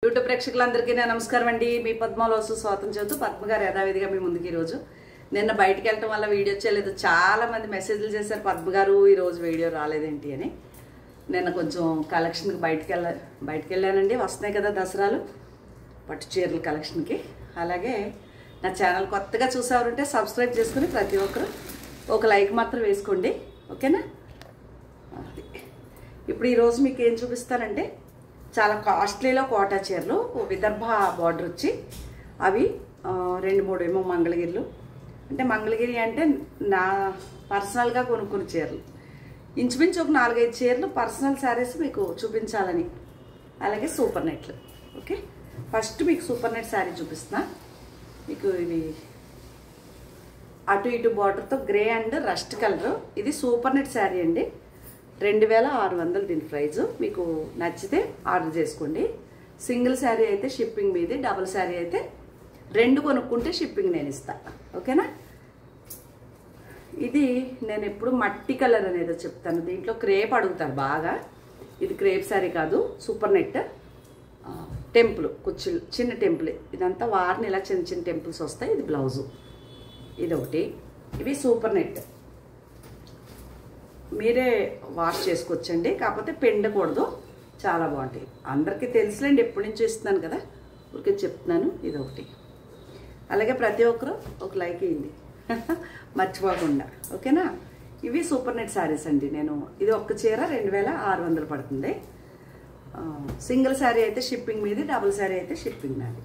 YouTube ప్రేక్షకులందరికీ నమస్కారం అండి. మీ పద్మలోసు స్వాతం చెబుతూ పద్మ గారు యథావిధిగా మీ ముందుకు ఈరోజు నిన్న బయటికి వెళ్ళటం వల్ల వీడియో చేయలేదు. చాలా మంది మెసేజ్లు చేశారు, పద్మ గారు ఈరోజు వీడియో రాలేదేంటి అని. నిన్న కొంచెం కలెక్షన్కి బయటికి వెళ్ళానండి. వస్తున్నాయి కదా దసరాలు పట్టు చీరల కలెక్షన్కి. అలాగే నా ఛానల్ కొత్తగా చూసేవారుంటే సబ్స్క్రైబ్ చేసుకుని ప్రతి ఒక్కరు ఒక లైక్ మాత్రం వేసుకోండి, ఓకేనా. ఇప్పుడు ఈరోజు మీకు ఏం చూపిస్తానంటే చాలా కాస్ట్లీలో కోటా చీరలు, విదర్భ బార్డర్ వచ్చి అవి 2-3 ఏమో మంగళగిరిలు. అంటే మంగళగిరి అంటే నా పర్సనల్గా కొనుక్కున్న చీరలు, ఇంచుమించు ఒక 4-5 చీరలు పర్సనల్ శారీస్ మీకు చూపించాలని. అలాగే సూపర్ నెట్లు. ఓకే, ఫస్ట్ మీకు సూపర్ నెట్ శారీ చూపిస్తున్నా. మీకు ఇది అటు ఇటు బార్డర్తో గ్రే అండ్ రస్ట్ కలర్. ఇది సూపర్ నెట్ శారీ అండి. 2600 దీని ప్రైజు. మీకు నచ్చితే ఆర్డర్ చేసుకోండి. సింగిల్ శారీ అయితే షిప్పింగ్ మీది, డబుల్ శారీ అయితే 2 కొనుక్కుంటే షిప్పింగ్ నేను ఇస్తాను, ఓకేనా. ఇది నేను ఎప్పుడు మట్టి కలర్ అనేది చెప్తాను. దీంట్లో క్రేప్ అడుగుతారు బాగా. ఇది క్రేప్ శారీ కాదు, సూపర్ నెట్ టెంపుల్ కుర్చీలు, చిన్న టెంపుల్. ఇదంతా వారిని ఇలా చిన్న చిన్న టెంపుల్స్ వస్తాయి. ఇది బ్లౌజు, ఇది ఒకటి. ఇవి సూపర్ నెట్, మీరే వాష్ చేసుకోవచ్చండి, కాకపోతే పెండకూడదు. చాలా బాగుంటాయి. అందరికీ తెలుసులేండి, ఎప్పటి నుంచో ఇస్తున్నాను కదా, ఊరికే చెప్తున్నాను. ఇది ఒకటి. అలాగే ప్రతి ఒక్కరు ఒక లైక్ ఇవ్వండి మర్చిపోకుండా, ఓకేనా. ఇవి సూపర్ నెట్ శారీస్ అండి. నేను ఇది ఒక్క చీర 2600 పడుతుంది. సింగిల్ శారీ అయితే షిప్పింగ్ మీది, డబుల్ శారీ అయితే షిప్పింగ్ నాది,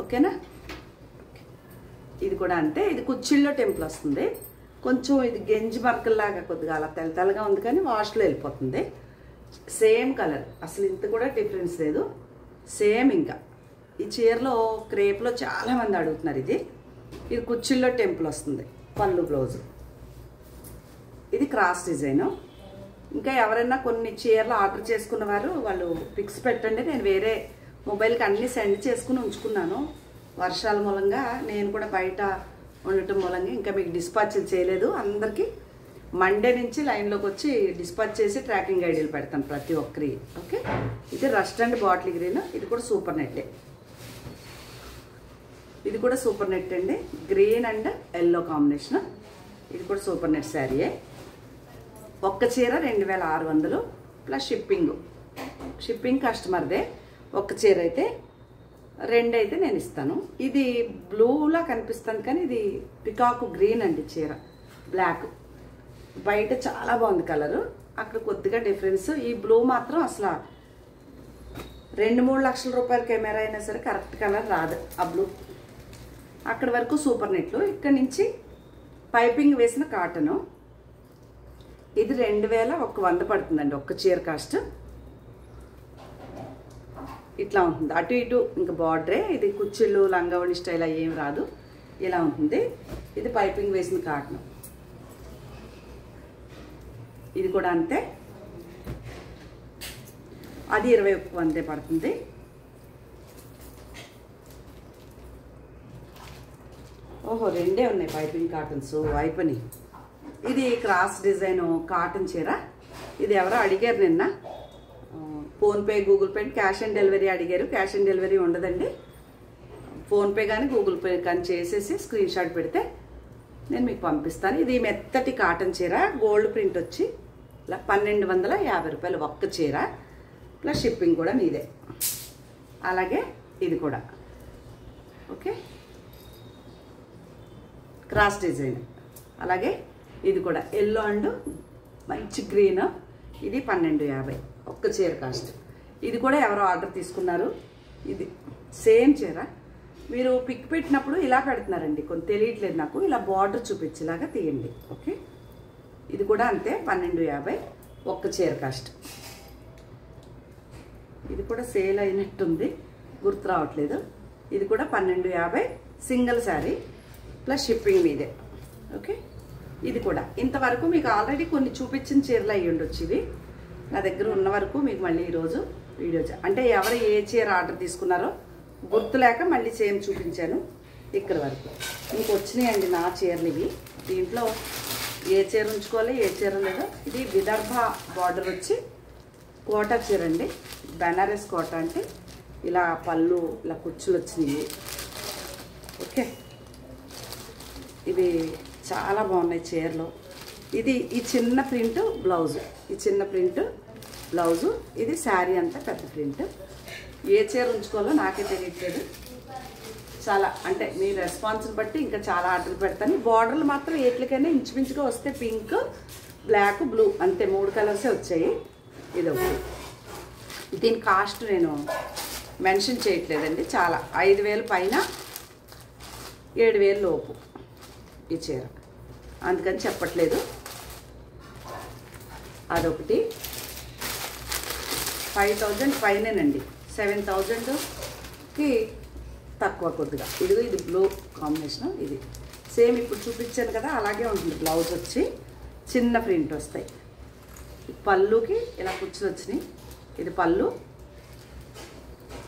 ఓకేనా. ఇది కూడా అంతే. ఇది కుచ్చిళ్ళలో టెంపుల్ వస్తుంది. కొంచెం ఇది గెంజి మరకల్లాగా కొద్దిగా అలా తెల్లగా ఉంది, కానీ వాష్లో వెళ్ళిపోతుంది. సేమ్ కలర్, అసలు ఇంత కూడా డిఫరెన్స్ లేదు, సేమ్. ఇంకా ఈ చీరలో క్రేప్లో చాలామంది అడుగుతున్నారు. ఇది కుచ్చిళ్ళలో టెంపుల్ వస్తుంది. పళ్ళు బ్లౌజు. ఇది క్రాస్ డిజైను. ఇంకా ఎవరైనా కొన్ని చీరలు ఆర్డర్ చేసుకున్న వారు వాళ్ళు పిక్స్ పెట్టండి. నేను వేరే మొబైల్కి అన్నీ సెండ్ చేసుకుని ఉంచుకున్నాను. వర్షాల మూలంగా నేను కూడా బయట ఉండటం మూలంగా ఇంకా మీకు డిస్పాచ్ చేయలేదు. అందరికీ మండే నుంచి లైన్లోకి వచ్చి డిస్పాచ్ చేసి ట్రాకింగ్ ఐడీలు పెడతాను ప్రతి ఒక్కరి, ఓకే. ఇది రస్ట్ అండ్ బాటిల్ గ్రీన్. ఇది కూడా సూపర్ నెట్టే. ఇది కూడా సూపర్ నెట్ అండి, గ్రీన్ అండ్ ఎల్లో కాంబినేషన్. ఇది కూడా సూపర్ నెట్ శారీయే. ఒక్క చీర 2600 ప్లస్ షిప్పింగ్ కస్టమర్దే. ఒక్క చీర అయితే 2 అయితే నేను ఇస్తాను. ఇది బ్లూలా కనిపిస్తుంది, కానీ ఇది పికాక్ గ్రీన్ అండి చీర, బ్లాక్. బయట చాలా బాగుంది కలరు, అక్కడ కొద్దిగా డిఫరెన్స్. ఈ బ్లూ మాత్రం అసలు 2-3 లక్షల రూపాయల కెమెరా అయినా సరే కరెక్ట్ కలర్ రాదు ఆ బ్లూ. అక్కడ వరకు సూపర్ నెట్లు. ఇక్కడ నుంచి పైపింగ్ వేసిన కాటను. ఇది 2100 పడుతుందండి ఒక్క చీర కాస్ట్. ఇట్లా ఉంటుంది, అటు ఇటు ఇంకా బార్డరే. ఇది కుచ్చిళ్ళు లంగావణి స్టైల్ ఏం రాదు, ఇలా ఉంటుంది. ఇది పైపింగ్ వేసిన కాటన్. ఇది కూడా అంతే, అది 2100 పడుతుంది. ఓహో, 2 ఉన్నాయి పైపింగ్ కాటన్స్ వైపుని. ఇది క్రాస్ డిజైన్ కాటన్ చీర. ఇది ఎవరో అడిగారు నిన్న, PhonePe Google pay cash on delivery అడిగారు. క్యాష్ ఆన్ డెలివరీ ఉండదండి. ఫోన్పే కానీ గూగుల్ పే కానీ చేసేసి స్క్రీన్ షాట్ పెడితే నేను మీకు పంపిస్తాను. ఇది మెత్తటి కాటన్ చీర, గోల్డ్ ప్రింట్ వచ్చి ఇలా 1250 రూపాయలు ఒక్క చీర, ప్లస్ షిప్పింగ్ కూడా మీదే. అలాగే ఇది కూడా ఓకే, క్రాస్ డిజైన్. అలాగే ఇది కూడా ఎల్లో అండ్ మంచి గ్రీన్. ఇది 1250 ఒక్క చీర కాస్ట్. ఇది కూడా ఎవరో ఆర్డర్ తీసుకున్నారు. ఇది సేమ్ చీర. మీరు పిక్ పెట్టినప్పుడు ఇలా పెడుతున్నారండి, కొంచెం తెలియట్లేదు నాకు. ఇలా బార్డర్ చూపించేలాగా తీయండి, ఓకే. ఇది కూడా అంతే, 1250 ఒక్క చీర కాస్ట్. ఇది కూడా సేల్ అయినట్టుంది, గుర్తు రావట్లేదు. ఇది కూడా 1250 సింగిల్ శారీ ప్లస్ షిప్పింగ్ మీదే, ఓకే. ఇది కూడా ఇంతవరకు మీకు ఆల్రెడీ కొన్ని చూపించిన చీరలు అయ్యి ఉండొచ్చు. ఇవి నా దగ్గర ఉన్న వరకు మీకు మళ్ళీ ఈరోజు వీడియో అంటే ఎవరు ఏ చీర ఆర్డర్ తీసుకున్నారో గుర్తులేక మళ్ళీ సేమ్ చూపించాను ఇక్కడ వరకు. మీకు వచ్చినాయండి నా చీరలు ఇవి. దీంట్లో ఏ చీర ఉంచుకోవాలి ఏ చీర లేదో. ఇది విదర్భ బార్డర్ వచ్చి కోటా చీర అండి, బెనారస్ కోటా అంటే ఇలా పళ్ళు ఇలా కుచ్చులు వచ్చినాయి. ఓకే, ఇవి చాలా బాగున్నాయి చీరలు. ఇది ఈ చిన్న ప్రింట్ బ్లౌజు, ఈ చిన్న ప్రింట్ బ్లౌజు, ఇది శారీ అంతా పెద్ద ప్రింట్. ఏ చీర ఉంచుకోవాలో నాకే తెలియట్లేదు. చాలా అంటే మీ రెస్పాన్స్ని బట్టి ఇంకా చాలా ఆర్డర్లు పెడతాను. బార్డర్లు మాత్రం ఎట్లకైనా ఇంచుమించుగా వస్తే పింక్, బ్లాక్, బ్లూ అంతే 3 కలర్సే వచ్చాయి. ఇది ఒకటి. దీని కాస్ట్ నేను మెన్షన్ చేయట్లేదండి. చాలా 5,000 పైన 7,000 లోపు ఈ చీర, అందుకని చెప్పట్లేదు. అదొకటి 5,000 పైనేనండి, 7,000కి తక్కువ కొద్దిగా. ఇది బ్లూ కాంబినేషన్. ఇది సేమ్ ఇప్పుడు చూపించాను కదా అలాగే ఉంటుంది. బ్లౌజ్ వచ్చి చిన్న ప్రింట్ వస్తాయి. పళ్ళుకి ఇలా కుచ్చులు వచ్చినాయి. ఇది పళ్ళు,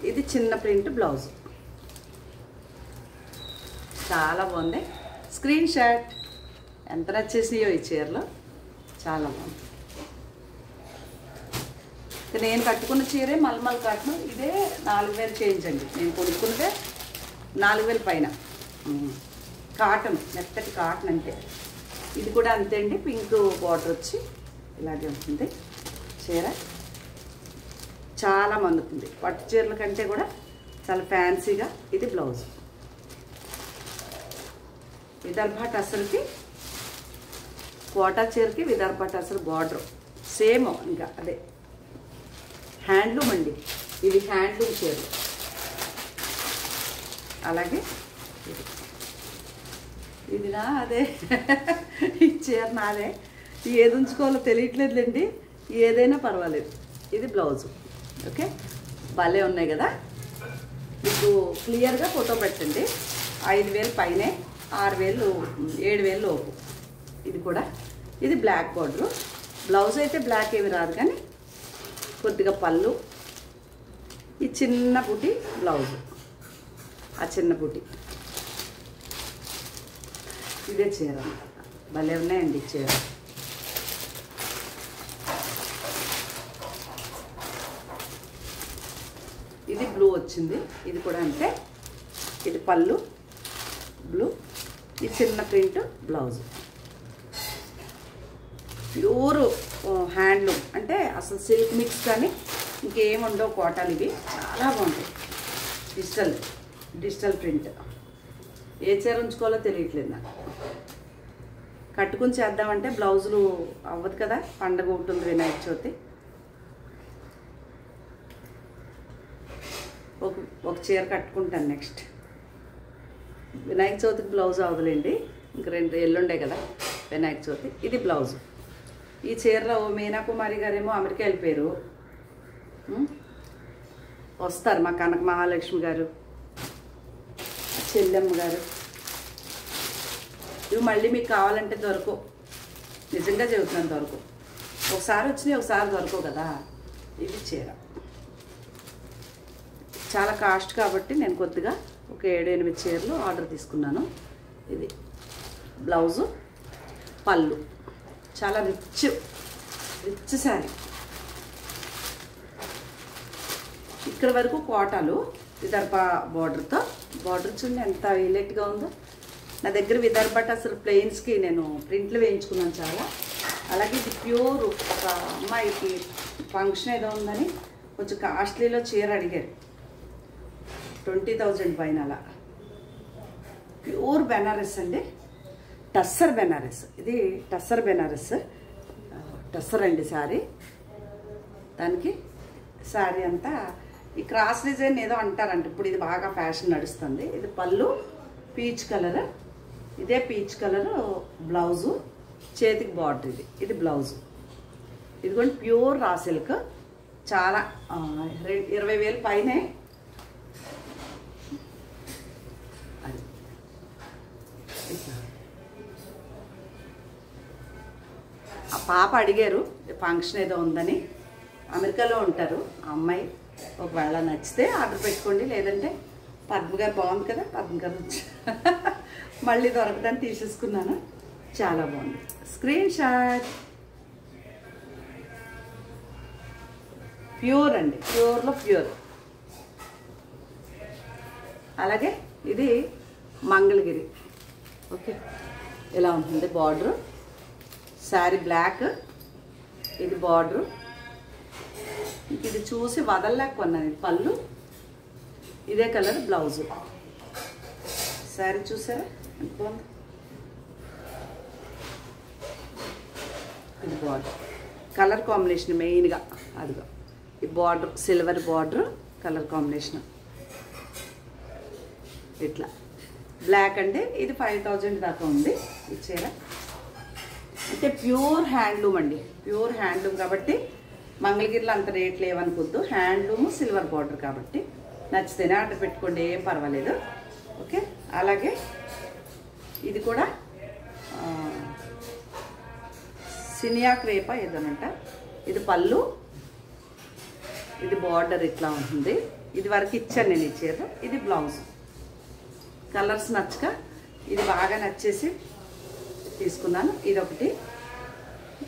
ఇది చిన్న ప్రింట్ బ్లౌజ్. చాలా బాగుంది. Screen shot. ఎంత నచ్చేసినాయో ఈ చీరలో, చాలా బాగుంది. నేను కట్టుకున్న చీరే మల్మల్ కాటన్. ఇదే 4,000 చేంజ్ అండి. నేను కొనుక్కున్నదే 4,000 పైన. కాటన్, మెత్తటి కాటన్ అంతే. ఇది కూడా అంతే అండి. పింక్ బార్డర్ వచ్చి ఇలాగే ఉంటుంది చీర. చాలా మన్నుతుంది. పట్టు చీరల కంటే కూడా చాలా ఫ్యాన్సీగా. ఇది బ్లౌజ్. విదర్భ టసర్కి, కోటా చీరకి విదర్భ టసర్ బార్డర్ సేమ్. ఇంకా అదే హ్యాండ్లూమ్ అండి. ఇది హ్యాండ్లూమ్ చీరలు. అలాగే ఇది నా అదే ఈ చీర నాదే. ఏది ఉంచుకోవాలో తెలియట్లేదులేండి. ఏదైనా పర్వాలేదు. ఇది బ్లౌజు. ఓకే, భలే ఉన్నాయి కదా. మీకు క్లియర్గా ఫోటో పెట్టండి. 5,000 పైనే, 6,000, 7,000 లోపు. ఇది కూడా. ఇది బ్లాక్ బార్డరు. బ్లౌజ్ అయితే బ్లాక్ ఏమి రాదు కానీ కొద్దిగా పళ్ళు. ఈ చిన్న బుటి బ్లౌజు, ఆ చిన్న బుటి. ఇదే చీర. భలే ఉన్నాయండి చీర. ఇది బ్లూ వచ్చింది. ఇది కూడా అంటే ఇది పళ్ళు బ్లూ, ఈ చిన్న ప్రింట్ బ్లౌజ్. ప్యూర్ హ్యాండ్లూమ్ అంటే అసలు సిల్క్ మిక్స్ కానీ ఇంకేముండవు కోటాలు. ఇవి చాలా బాగుంటాయి. Digital print. ఏ చీర ఉంచుకోవాలో తెలియట్లేదు నాకు. కట్టుకుని చేద్దామంటే బ్లౌజులు అవ్వదు కదా. పండగ ఉంటుంది, వినాయక చవితి. ఒక చీర కట్టుకుంటాను నెక్స్ట్. వినాయక చవితికి బ్లౌజ్ అవ్వదులేండి. ఇంక 2 ఎల్లుండే కదా వినాయక చవితి. ఇది బ్లౌజు. ఈ చీరలో మీనాకుమారి గారేమో అమెరికా వెళ్ళిపోయారు. వస్తారు మా కనక మహాలక్ష్మి గారు, చెల్లెమ్మ గారు. ఇవి మళ్ళీ మీకు కావాలంటే దొరకవు. నిజంగా చెబుతున్నాను, దొరకవు. ఒకసారి వచ్చినాయి, ఒకసారి దొరకవు కదా. ఇది చీర చాలా కాస్ట్ కాబట్టి నేను కొద్దిగా ఒక 7-8 చీరలు ఆర్డర్ తీసుకున్నాను. ఇది బ్లౌజు, పళ్ళు. చాలా రిచ్ శారీ. ఇక్కడ వరకు కోటాలు విదర్భ బార్డర్తో. బార్డర్ చూడండి ఎంత హైలైట్గా ఉందో. నా దగ్గర విదర్భ అసలు ప్లెయిన్స్కి నేను ప్రింట్లు వేయించుకున్నాను చాలా. అలాగే ఇది ప్యూర్. ఒక అమ్మాయికి ఫంక్షన్ ఏదో ఉందని కొంచెం కాస్ట్లీలో చీర అడిగారు. 20,000 పైన. అలా ప్యూర్ బెనారస్ అండి. టస్సర్ బెనారస్. ఇది టస్సర్ బెనారస్. టస్సర్ అండి శారీ. దానికి శారీ అంతా ఈ క్రాస్ డిజైన్ ఏదో అంటారంట. ఇప్పుడు ఇది బాగా ఫ్యాషన్ నడుస్తుంది. ఇది పళ్ళు పీచ్ కలర్. ఇదే పీచ్ కలర్ బ్లౌజు. చేతికి బార్డర్. ఇది బ్లౌజు. ఇది కూడా ప్యూర్ రా సిల్క్. చాలా 20,000 పైనే. ఆ పాప అడిగారు ఫంక్షన్ ఏదో ఉందని. అమెరికాలో ఉంటారు ఆ అమ్మాయి. ఒకవేళ నచ్చితే ఆర్డర్ పెట్టుకోండి. లేదంటే పద్మ గారు బాగుంది కదా, పద్మ గారు వచ్చి మళ్ళీ దొరకదని తీసేసుకున్నాను. చాలా బాగుంది. Screen shot. ప్యూర్ అండి. ప్యూర్లో ప్యూర్. అలాగే ఇది మంగళగిరి. ఓకే, ఇలా ఉంటుంది బార్డరు. శారీ బ్లాక్, ఇది బార్డరు. ఇది చూసి వదలలేక కొన్నాను. ఇది పళ్ళు, ఇదే కలర్ బ్లౌజు. శారీ చూసారా ఎంత బాగుంది. ఇది బార్డర్, కలర్ కాంబినేషన్ మెయిన్గా అదిగా ఈ border, silver border colour combination ఇట్లా బ్లాక్. అంటే ఇది 5000 దాకా ఉంది ఈ చీర. అంటే ప్యూర్ హ్యాండ్లూమ్ అండి, ప్యూర్ హ్యాండ్లూమ్ కాబట్టి మంగళగిరిలో అంత రేట్ లేవనుకోద్దు. హ్యాండ్లూమ్ సిల్వర్ బార్డర్ కాబట్టి నచ్చితేనే ఆర్డర్ పెట్టుకోండి, ఏం పర్వాలేదు. ఓకే, అలాగే ఇది కూడా సినియా క్రేపా ఏదోనంట. ఇది పళ్ళు, ఇది బార్డర్ ఇట్లా ఉంటుంది. ఇది వరకు ఇచ్చాను నేను ఈ చీర. ఇది బ్లౌజ్. కలర్స్ నచ్చక ఇది బాగా నచ్చేసి తీసుకున్నాను. ఇది ఒకటి,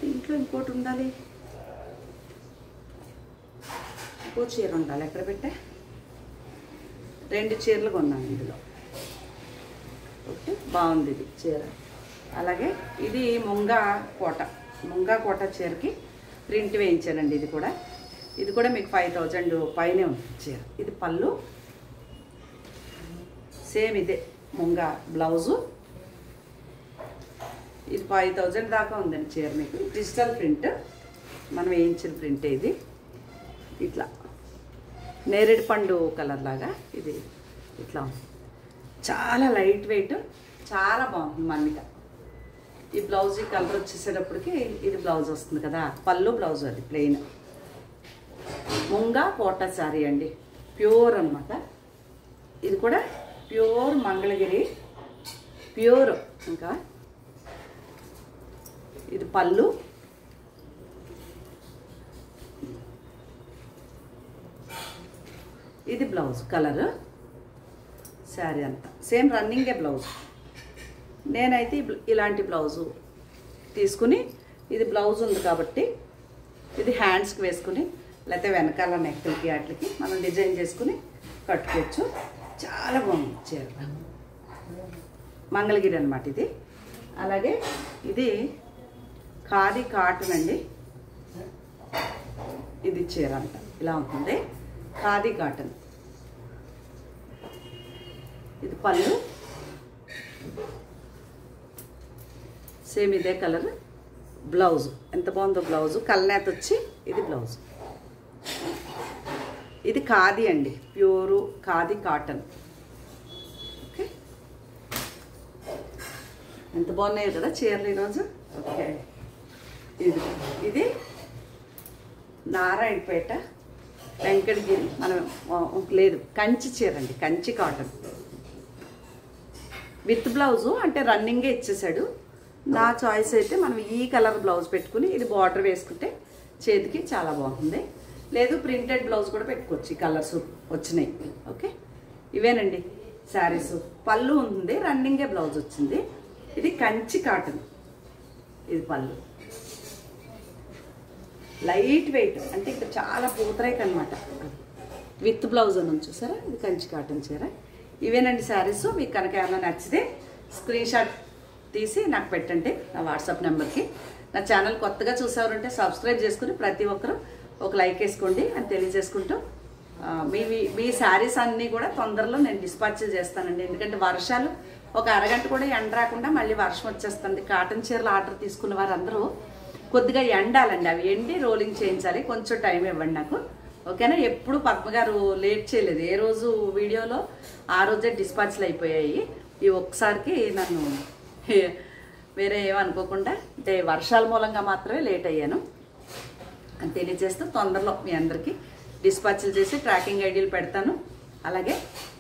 ఇంట్లో ఇంకోటి ఉండాలి, ఇంకో చీర ఉండాలి. ఎక్కడ పెట్టే 2 చీరలు కొన్నాను ఇందులో. ఓకే, బాగుంది ఇది చీర. అలాగే ఇది ముంగా కోట చీరకి ప్రింట్ వేయించానండి. ఇది కూడా మీకు 5000 పైనే ఉంది చీర. ఇది పళ్ళు, సేమ్ ఇదే ముంగా బ్లౌజు. ఇది 5000 దాకా ఉందండి చీర. మీకు డిజిటల్ ప్రింట్, మనం వేయించిన ప్రింట్. ఇది ఇట్లా నేరేడు పండు కలర్ లాగా ఇది ఇట్లా ఉంది. చాలా లైట్ వెయిట్, చాలా బాగుంది మన్నిక. ఈ బ్లౌజ్ ఈ కలర్ వచ్చేసేటప్పటికి ఇది బ్లౌజ్ వస్తుంది కదా, పళ్ళు బ్లౌజ్. అది ప్లెయిన్ ముంగా కోట శారీ అండి, ప్యూర్ అన్నమాట. ఇది కూడా ప్యూర్ మంగళగిరి, ప్యూర్. ఇంకా ఇది పళ్ళు, ఇది బ్లౌజ్ కలర్. శారీ అంతా సేమ్ రన్నింగే బ్లౌజ్. నేనైతే ఇలాంటి బ్లౌజు తీసుకుని, ఇది బ్లౌజ్ ఉంది కాబట్టి ఇది హ్యాండ్స్కి వేసుకుని లేకపోతే వెనకాల నెక్లకి వాటికి మనం డిజైన్ చేసుకుని కట్టుకోవచ్చు. చాలా బాగుంది చీర, మంగళగిరి అనమాట ఇది. అలాగే ఇది ఖాదీ కాటన్ అండి. ఇది చీర అంట ఇలా ఉంటుంది, ఖాదీ కాటన్. ఇది పళ్ళు, సేమ్ ఇదే కలర్. బ్లౌజ్ ఎంత బాగుందో బ్లౌజు, కల్నేత వచ్చి ఇది బ్లౌజ్. ఇది ఖాదీ అండి, ప్యూరు ఖాదీ కాటన్. ఓకే, ఎంత బాగున్నాయి కదా చీరలు ఈరోజు. ఓకే, ఇది నారాయణపేట వెంకటగిరి, మనం లేదు కంచి చీర అండి, కంచి కాటన్ విత్ బ్లౌజు. అంటే రన్నింగే ఇచ్చేసాడు. నా చాయిస్ అయితే మనం ఈ కలర్ బ్లౌజ్ పెట్టుకుని ఇది బార్డర్ వేసుకుంటే చేతికి చాలా బాగుంటుంది. లేదు ప్రింటెడ్ బ్లౌజ్ కూడా పెట్టుకోవచ్చు, ఈ కలర్స్ వచ్చినాయి. ఓకే, ఇవేనండి శారీస్. పళ్ళు ఉంది, రన్నింగే బ్లౌజ్ వచ్చింది. ఇది కంచి కాటన్, ఇది పళ్ళు. లైట్ వెయిట్, అంటే ఇక్కడ చాలా పూతరేక్ అనమాట. విత్ బ్లౌజ్ అని చూసారా, ఇది కంచి కాటన్ చీర. ఇవేనండి శారీస్. మీకు కనుక ఏమైనా నచ్చితే స్క్రీన్ షాట్ తీసి నాకు పెట్టండి నా వాట్సాప్ నెంబర్కి. నా ఛానల్ కొత్తగా చూసేవారంటే సబ్స్క్రైబ్ చేసుకుని ప్రతి ఒక్కరు ఒక లైక్ వేసుకోండి అని తెలియజేసుకుంటూ, మీ శారీస్ అన్నీ కూడా తొందరలో నేను డిస్పాచ్ చేస్తానండి. ఎందుకంటే వర్షాలు ఒక అరగంట కూడా ఎండ రాకుండా మళ్ళీ వర్షం వచ్చేస్తుంది. కాటన్ చీరలు ఆర్డర్ తీసుకున్న వారందరూ కొద్దిగా ఎండాలండి, అవి ఎండి రోలింగ్ చేయించాలి. కొంచెం టైం ఇవ్వండి నాకు, ఓకేనా. ఎప్పుడు పద్మ గారు లేట్ చేయలేదు, ఏ రోజు వీడియోలో ఆ రోజే డిస్పాచ్లు అయిపోయాయి. ఈ ఒక్కసారికి నన్ను వేరే ఏమనుకోకుండా, అంటే వర్షాల మూలంగా మాత్రమే లేట్ అయ్యాను అని తెలియజేస్తూ తొందరలో మీ అందరికీ డిస్పాచ్లు చేసి ట్రాకింగ్ ఐడీలు పెడతాను. అలాగే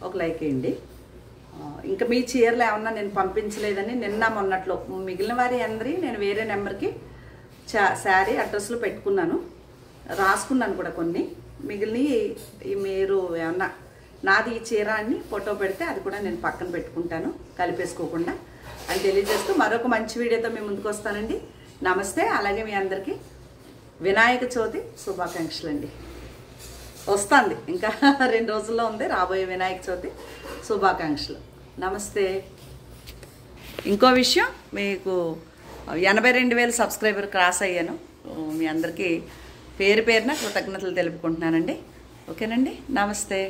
ఒక లైక్ వేయండి. ఇంకా మీ చీరలు ఏమన్నా నేను పంపించలేదని నిన్న మొన్నట్లో మిగిలిన వారి అందరి నేను వేరే నెంబర్కి శారీ అడ్రస్లు పెట్టుకున్నాను, రాసుకున్నాను కూడా కొన్ని. మిగిలినవి మీరు ఏమన్నా నాది ఈ చీర అని ఫోటో పెడితే అది కూడా నేను పక్కన పెట్టుకుంటాను కలిపేసుకోకుండా అని తెలియజేస్తూ మరొక మంచి వీడియోతో మీ ముందుకు వస్తానండి. నమస్తే. అలాగే మీ అందరికీ వినాయక చవితి శుభాకాంక్షలు అండి. వస్తుంది ఇంకా 2 రోజుల్లో ఉంది రాబోయే వినాయక చవితి. శుభాకాంక్షలు. నమస్తే. ఇంకో విషయం, మీకు 82,000 సబ్స్క్రైబర్ క్రాస్ అయ్యాను. మీ అందరికీ పేరు పేరున కృతజ్ఞతలు తెలుపుకుంటున్నానండి. ఓకేనండి, నమస్తే.